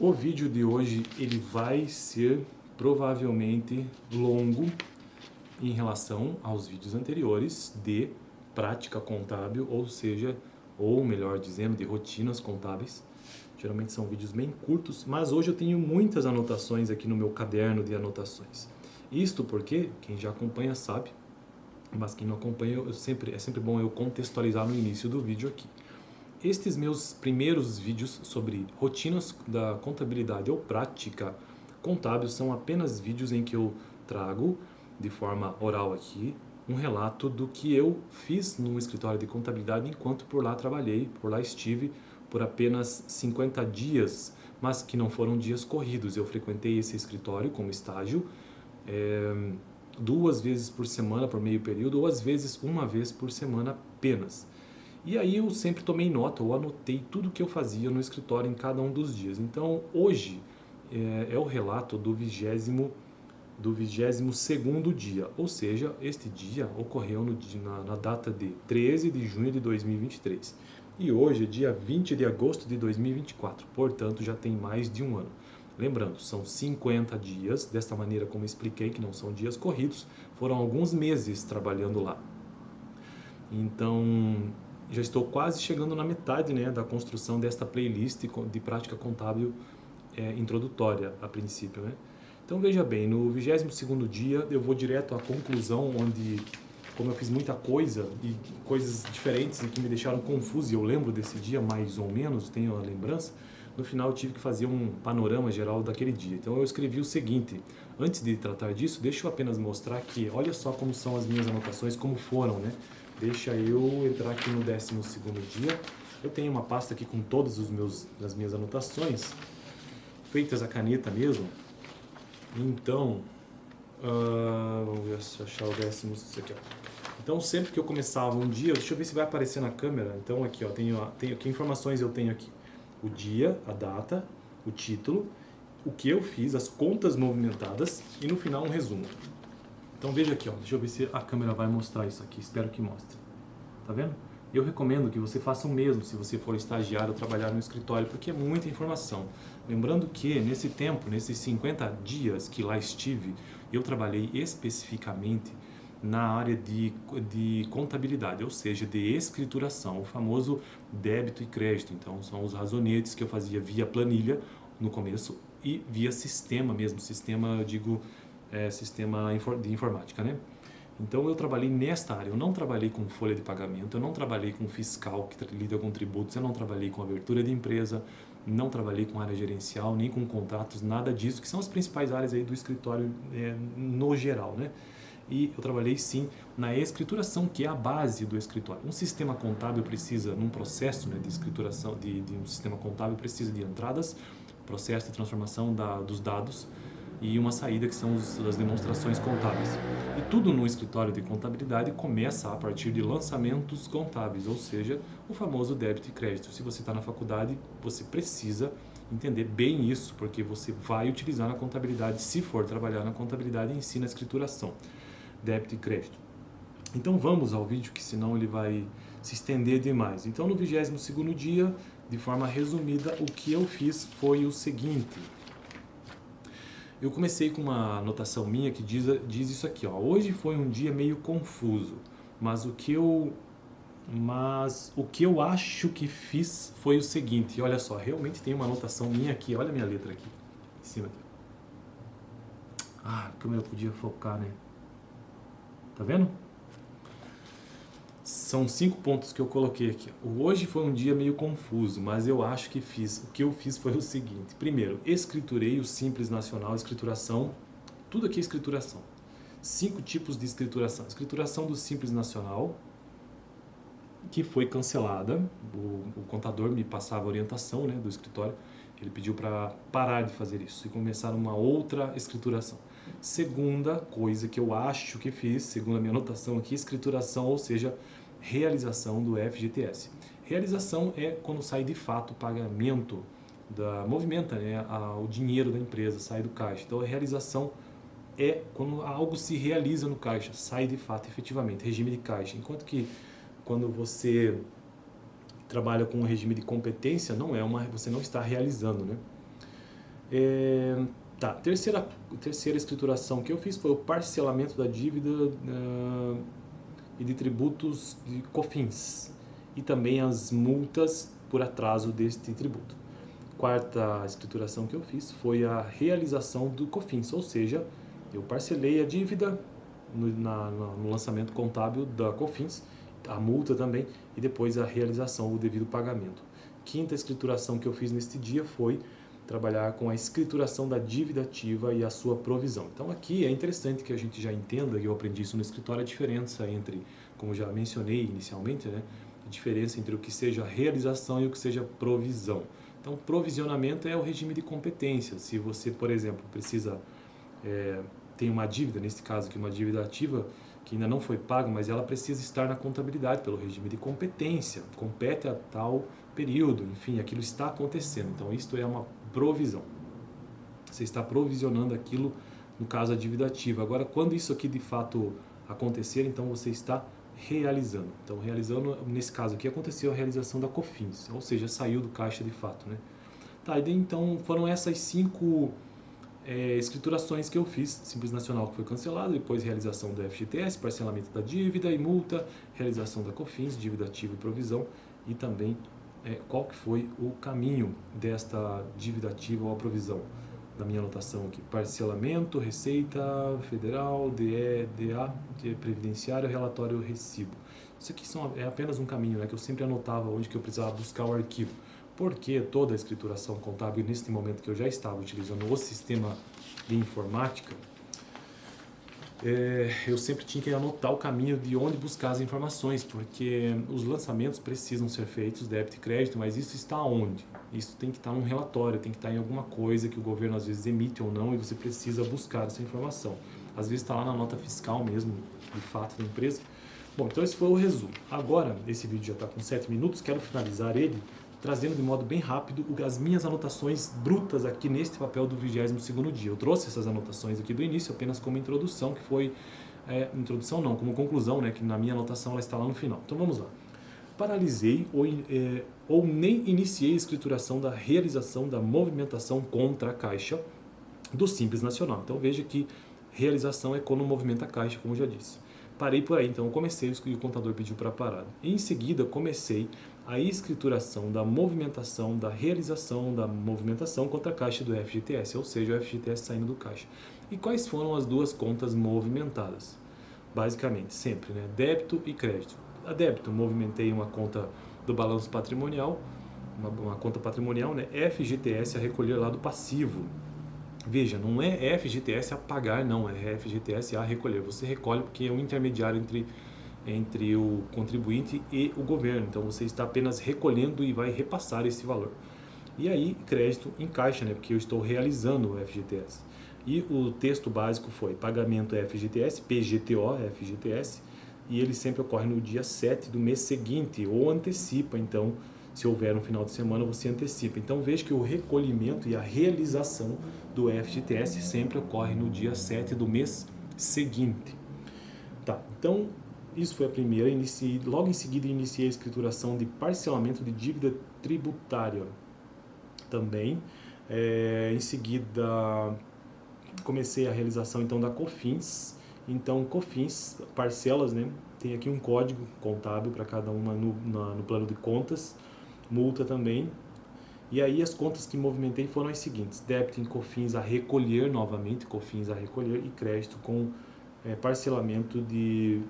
O vídeo de hoje ele vai ser provavelmente longo em relação aos vídeos anteriores de prática contábil, ou melhor dizendo, de rotinas contábeis. Geralmente são vídeos bem curtos, mas hoje eu tenho muitas anotações aqui no meu caderno de anotações. Isto porque, quem já acompanha sabe, mas quem não acompanha, é sempre bom eu contextualizar no início do vídeo aqui. Estes meus primeiros vídeos sobre rotinas da contabilidade ou prática contábil são apenas vídeos em que eu trago, de forma oral aqui, um relato do que eu fiz no escritório de contabilidade enquanto por lá trabalhei, por lá estive por apenas 50 dias, mas que não foram dias corridos. Eu frequentei esse escritório como estágio 2 vezes por semana, por meio período, ou às vezes 1 vez por semana apenas. E aí eu sempre tomei nota, ou anotei tudo o que eu fazia no escritório em cada um dos dias. Então hoje é o relato do 22º dia, ou seja, este dia ocorreu na data de 13 de junho de 2023. E hoje é dia 20 de agosto de 2024, portanto já tem mais de um ano. Lembrando, são 50 dias, desta maneira como expliquei, que não são dias corridos, foram alguns meses trabalhando lá. Então, já estou quase chegando na metade, né, da construção desta playlist de prática contábil introdutória, a princípio, né? Então, veja bem, no 22º dia eu vou direto à conclusão, onde, como eu fiz muita coisa e coisas diferentes e que me deixaram confuso, e eu lembro desse dia mais ou menos, tenho a lembrança, no final eu tive que fazer um panorama geral daquele dia. Então eu escrevi o seguinte: antes de tratar disso, deixa eu apenas mostrar que, olha só como são as minhas anotações, como foram, né? Deixa eu entrar aqui no 12º dia. Eu tenho uma pasta aqui com todas as minhas anotações, feitas a caneta mesmo. Então, vamos ver se achar o 10º, isso aqui, ó. Então, sempre que eu começava um dia, deixa eu ver se vai aparecer na câmera. Então, aqui, ó, tenho que informações eu tenho aqui: o dia, a data, o título, o que eu fiz, as contas movimentadas e no final um resumo. Então veja aqui, ó, deixa eu ver se a câmera vai mostrar isso aqui, espero que mostre. Tá vendo? Eu recomendo que você faça o mesmo se você for estagiário ou trabalhar no escritório, porque é muita informação. Lembrando que nesse tempo, nesses 50 dias que lá estive, eu trabalhei especificamente na área de contabilidade, ou seja, de escrituração, o famoso débito e crédito. Então são os razonetes que eu fazia via planilha no começo e via sistema mesmo, sistema, eu digo, sistema de informática, né? Então eu trabalhei nesta área, eu não trabalhei com folha de pagamento, eu não trabalhei com fiscal que lida com tributos, eu não trabalhei com abertura de empresa, não trabalhei com área gerencial, nem com contratos, nada disso, que são as principais áreas aí do escritório no geral, né? E eu trabalhei sim na escrituração, que é a base do escritório. Um sistema contábil precisa, num processo, né, de escrituração, de um sistema contábil, precisa de entradas, processo de transformação dos dados e uma saída, que são as demonstrações contábeis. E tudo no escritório de contabilidade começa a partir de lançamentos contábeis, ou seja, o famoso débito e crédito. Se você está na faculdade, você precisa entender bem isso, porque você vai utilizar na contabilidade, se for trabalhar na contabilidade em si, na escrituração, débito e crédito. Então vamos ao vídeo, que senão ele vai se estender demais. Então no 22º dia, de forma resumida, o que eu fiz foi o seguinte: eu comecei com uma anotação minha que diz isso aqui, ó: hoje foi um dia meio confuso, mas o que eu acho que fiz foi o seguinte. E olha só, realmente tem uma anotação minha aqui, olha a minha letra aqui, em cima aqui. Como eu podia focar, né? Tá vendo? São 5 pontos que eu coloquei aqui. Hoje foi um dia meio confuso, mas eu acho que fiz. O que eu fiz foi o seguinte: primeiro, escriturei o Simples Nacional, escrituração, tudo aqui é escrituração. 5 tipos de escrituração. Escrituração do Simples Nacional, que foi cancelada. O contador me passava a orientação, né, do escritório. Ele pediu para parar de fazer isso e começar uma outra escrituração. Segunda coisa que eu acho que fiz, segundo a minha anotação aqui, escrituração, ou seja, realização do FGTS. Realização é quando sai de fato o pagamento, movimenta, né, o dinheiro da empresa, sai do caixa. Então a realização é quando algo se realiza no caixa, sai de fato, efetivamente, regime de caixa. Enquanto que quando você trabalha com um regime de competência, você não está realizando, né? Tá, terceira escrituração que eu fiz foi o parcelamento da dívida e de tributos de COFINS e também as multas por atraso deste tributo. Quarta escrituração que eu fiz foi a realização do COFINS, ou seja, eu parcelei a dívida no lançamento contábil da COFINS, a multa também, e depois a realização, o devido pagamento. Quinta escrituração que eu fiz neste dia foi trabalhar com a escrituração da dívida ativa e a sua provisão. Então aqui é interessante que a gente já entenda, e eu aprendi isso no escritório, a diferença entre, como já mencionei inicialmente, né, a diferença entre o que seja realização e o que seja provisão. Então, provisionamento é o regime de competência. Se você, por exemplo, tem uma dívida, nesse caso aqui, uma dívida ativa que ainda não foi paga, mas ela precisa estar na contabilidade pelo regime de competência, compete a tal período, enfim, aquilo está acontecendo. Então, isto é uma provisão. Você está provisionando aquilo, no caso, a dívida ativa. Agora, quando isso aqui de fato acontecer, então você está realizando. Então, realizando, nesse caso aqui, aconteceu a realização da COFINS, ou seja, saiu do caixa de fato, né? Tá, e daí, então, foram essas 5 escriturações que eu fiz. Simples Nacional, que foi cancelado, depois realização do FGTS, parcelamento da dívida e multa, realização da COFINS, dívida ativa e provisão, e também qual que foi o caminho desta dívida ativa ou a provisão. Na minha anotação aqui, parcelamento, Receita Federal, DE, DA, Previdenciário, relatório, recibo. Isso aqui é apenas um caminho, né, que eu sempre anotava onde que eu precisava buscar o arquivo. Porque toda a escrituração contábil, nesse momento que eu já estava utilizando o sistema de informática, eu sempre tinha que anotar o caminho de onde buscar as informações, porque os lançamentos precisam ser feitos, débito e crédito, mas isso está onde? Isso tem que estar num relatório, tem que estar em alguma coisa que o governo às vezes emite ou não, e você precisa buscar essa informação. Às vezes está lá na nota fiscal mesmo, de fato, da empresa. Bom, então esse foi o resumo. Agora, esse vídeo já está com 7 minutos, quero finalizar ele trazendo de modo bem rápido as minhas anotações brutas aqui neste papel do 22º dia. Eu trouxe essas anotações aqui do início apenas como introdução, que foi... introdução não, como conclusão, né, que na minha anotação ela está lá no final. Então vamos lá. Paralisei ou nem iniciei a escrituração da realização da movimentação contra a Caixa do Simples Nacional. Então veja que realização é quando movimenta a Caixa, como eu já disse. Parei por aí, então eu comecei, o contador pediu para parar. Em seguida, comecei a escrituração da movimentação, da realização da movimentação contra a Caixa do FGTS, ou seja, o FGTS saindo do Caixa. E quais foram as duas contas movimentadas? Basicamente, sempre, né? Débito e crédito. A débito, movimentei uma conta do balanço patrimonial, uma conta patrimonial, né? FGTS a recolher lá do passivo. Veja, não é FGTS a pagar, não, é FGTS a recolher. Você recolhe porque é um intermediário entre o contribuinte e o governo. Então você está apenas recolhendo e vai repassar esse valor. E aí, crédito em caixa, né? Porque eu estou realizando o FGTS. E o texto básico foi pagamento FGTS, PGTO, FGTS, e ele sempre ocorre no dia 7 do mês seguinte, ou antecipa, então, se houver um final de semana, você antecipa. Então veja que o recolhimento e a realização do FGTS sempre ocorre no dia 7 do mês seguinte. Tá, então isso foi a primeira. Logo em seguida iniciei a escrituração de parcelamento de dívida tributária. Também, em seguida, comecei a realização então da COFINS. Então, COFINS, parcelas, né? Tem aqui um código contábil para cada uma no plano de contas, multa também. E aí as contas que movimentei foram as seguintes: débito em COFINS a recolher novamente, COFINS a recolher, e crédito com parcelamento de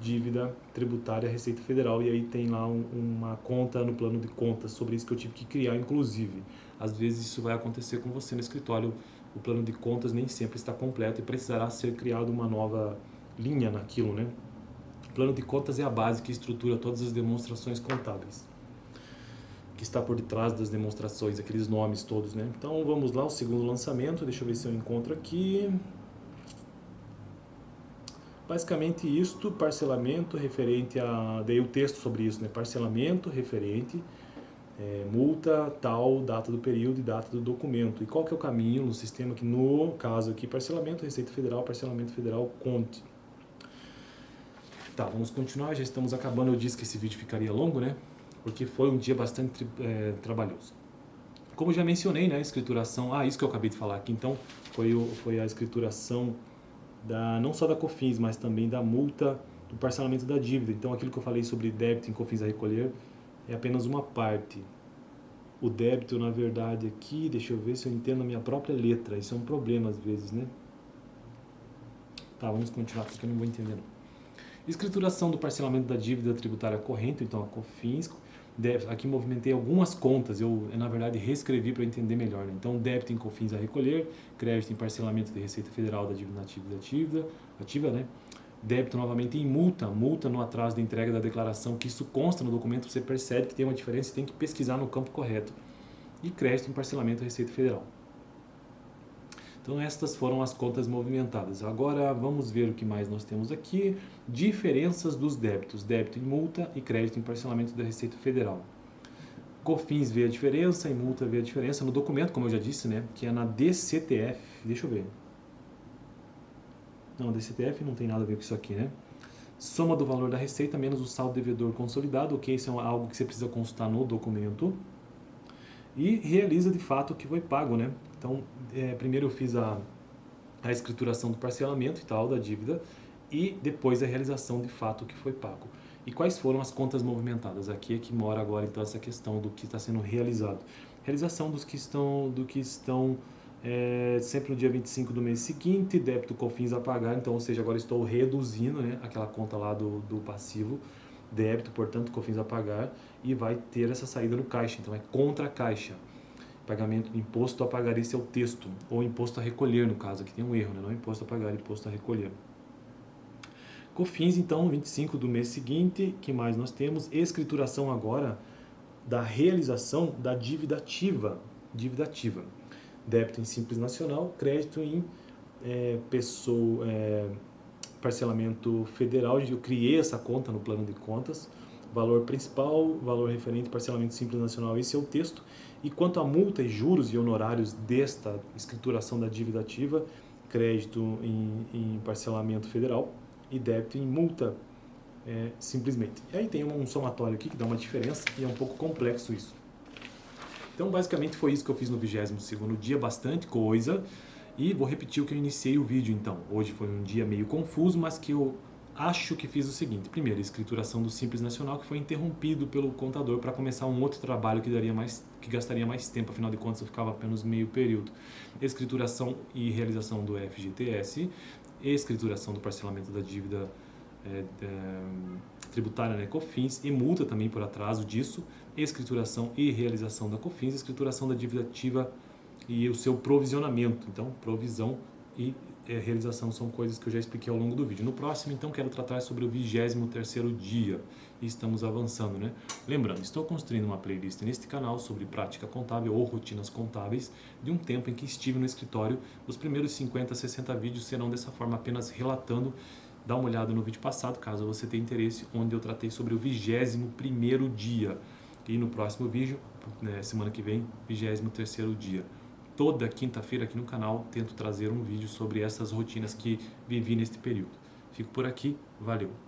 dívida tributária Receita Federal. E aí tem lá uma conta no plano de contas, sobre isso que eu tive que criar, inclusive. Às vezes isso vai acontecer com você no escritório, o plano de contas nem sempre está completo e precisará ser criado uma nova linha naquilo, né? O plano de contas é a base que estrutura todas as demonstrações contábeis, que está por detrás das demonstrações, aqueles nomes todos, né? Então vamos lá, o segundo lançamento, deixa eu ver se eu encontro aqui. Basicamente isto, parcelamento referente a... Dei o texto sobre isso, né? Parcelamento referente, multa, tal, data do período e data do documento. E qual que é o caminho no sistema que, no caso aqui, parcelamento, Receita Federal, parcelamento federal, conte. Tá, vamos continuar, já estamos acabando. Eu disse que esse vídeo ficaria longo, né? Porque foi um dia bastante trabalhoso. Como eu já mencionei, né, a escrituração, isso que eu acabei de falar aqui, então, foi a escrituração não só da COFINS, mas também da multa do parcelamento da dívida. Então, aquilo que eu falei sobre débito em COFINS a recolher é apenas uma parte. O débito, na verdade, aqui, deixa eu ver se eu entendo a minha própria letra. Isso é um problema às vezes, né? Tá, vamos continuar, porque eu não vou entender não. Escrituração do parcelamento da dívida tributária corrente, então a COFINS. Aqui movimentei algumas contas, eu na verdade reescrevi para entender melhor, né? Então, débito em COFINS a recolher, crédito em parcelamento de Receita Federal da dívida nativa e ativa, né? Débito novamente em multa no atraso da entrega da declaração, que isso consta no documento, você percebe que tem uma diferença e tem que pesquisar no campo correto. E crédito em parcelamento da Receita Federal. Então, estas foram as contas movimentadas. Agora, vamos ver o que mais nós temos aqui. Diferenças dos débitos. Débito em multa e crédito em parcelamento da Receita Federal. COFINS vê a diferença, em multa vê a diferença. No documento, como eu já disse, né, que é na DCTF. Deixa eu ver. Não, a DCTF não tem nada a ver com isso aqui, né? Soma do valor da receita menos o saldo devedor consolidado. Ok, isso é algo que você precisa consultar no documento. E realiza de fato o que foi pago, né? Então, primeiro eu fiz a escrituração do parcelamento e tal, da dívida, e depois a realização de fato o que foi pago. E quais foram as contas movimentadas? Aqui é que mora agora então essa questão do que está sendo realizado. Realização do que estão sempre no dia 25 do mês seguinte, débito COFINS a pagar, então, ou seja, agora estou reduzindo, né, aquela conta lá do passivo, débito, portanto, COFINS a pagar, e vai ter essa saída no caixa, então é contra a caixa. Pagamento de imposto a pagar, esse é o texto, ou imposto a recolher, no caso, aqui tem um erro, né? Não é imposto a pagar, é imposto a recolher. COFINS, então, 25 do mês seguinte, que mais nós temos? Escrituração agora da realização da dívida ativa. Dívida ativa. Débito em Simples Nacional, crédito em parcelamento federal. Eu criei essa conta no plano de contas. Valor principal, valor referente, parcelamento Simples Nacional, esse é o texto. E quanto a multa e juros e honorários desta escrituração da dívida ativa, crédito em parcelamento federal e débito em multa simplesmente. E aí tem um somatório aqui que dá uma diferença e é um pouco complexo isso. Então, basicamente foi isso que eu fiz no 22º dia, bastante coisa. E vou repetir o que eu iniciei o vídeo então. Hoje foi um dia meio confuso, mas que eu acho que fiz o seguinte. Primeiro, a escrituração do Simples Nacional, que foi interrompido pelo contador para começar um outro trabalho que gastaria mais tempo, afinal de contas eu ficava apenas meio período. Escrituração e realização do FGTS, escrituração do parcelamento da dívida tributária, né, COFINS, e multa também por atraso disso, escrituração e realização da COFINS, escrituração da dívida ativa e o seu provisionamento. Então, provisão e realização são coisas que eu já expliquei ao longo do vídeo. No próximo, então, quero tratar sobre o 23º dia. E estamos avançando, né? Lembrando, estou construindo uma playlist neste canal sobre prática contábil ou rotinas contábeis de um tempo em que estive no escritório. Os primeiros 50, 60 vídeos serão dessa forma, apenas relatando. Dá uma olhada no vídeo passado, caso você tenha interesse, onde eu tratei sobre o 21º dia. E no próximo vídeo, semana que vem, 23º dia. Toda quinta-feira aqui no canal tento trazer um vídeo sobre essas rotinas que vivi neste período. Fico por aqui, valeu!